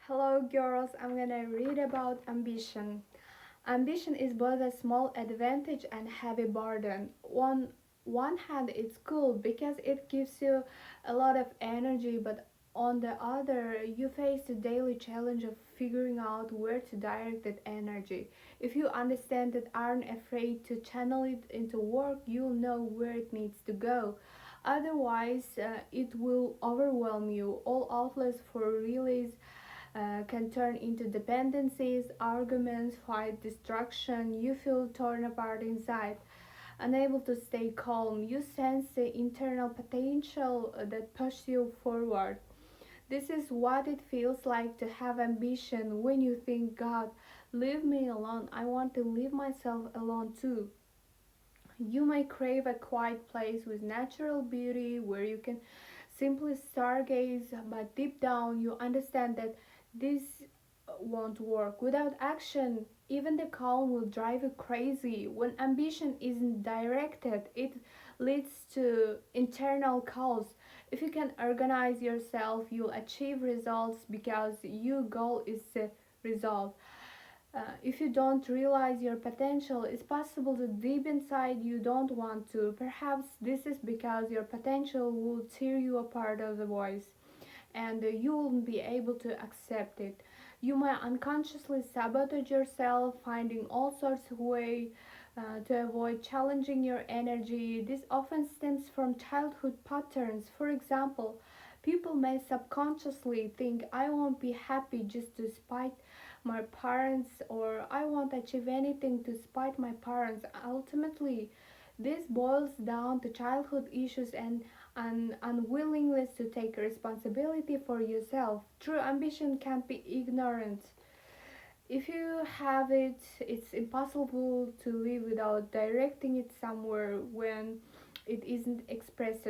Hello girls, I'm gonna read about ambition. Ambition is both a small advantage and heavy burden. On one hand, it's cool because it gives you a lot of energy, but on the other, you face the daily challenge of figuring out where to direct that energy. If you understand it, aren't afraid to channel it into work, you'll know where it needs to go. Otherwise, it will overwhelm you. All outlets for release can turn into dependencies, arguments, fight, destruction. You feel torn apart inside, unable to stay calm. You sense the internal potential that pushes you forward. This is what it feels like to have ambition when you think, God, leave me alone. I want to leave myself alone too. You may crave a quiet place with natural beauty where you can simply stargaze, but deep down you understand that this won't work. Without action, even the calm will drive you crazy. When ambition isn't directed, it leads to internal chaos. If you can organize yourself, you'll achieve results because your goal is the result. If you don't realize your potential, it's possible that deep inside you don't want to. Perhaps this is because your potential will tear you apart otherwise, and you won't be able to accept it. You might unconsciously sabotage yourself, finding all sorts of ways to avoid challenging your energy. This often stems from childhood patterns. For example, people may subconsciously think, I won't be happy just to spite my parents, or I won't achieve anything to spite my parents. Ultimately, this boils down to childhood issues and an unwillingness to take responsibility for yourself. True ambition can't be ignorant. If you have it, it's impossible to live without directing it somewhere when it isn't expressed.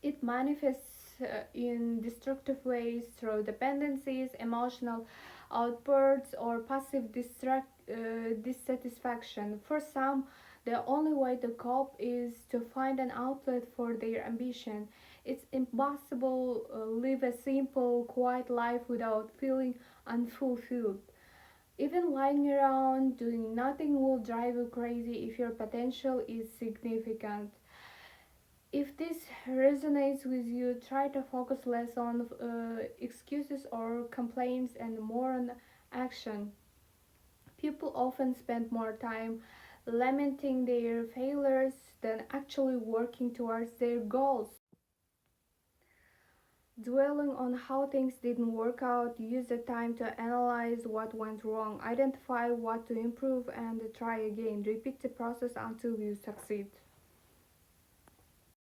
It manifests in destructive ways through dependencies, emotional outbursts, or passive dissatisfaction. For some, the only way to cope is to find an outlet for their ambition. It's impossible to live a simple, quiet life without feeling unfulfilled. Even lying around doing nothing will drive you crazy if your potential is significant. If this resonates with you, try to focus less on excuses or complaints and more on action. People often spend more time lamenting their failures than actually working towards their goals. Dwelling on how things didn't work out, use the time to analyze what went wrong, identify what to improve, and try again. Repeat the process until you succeed.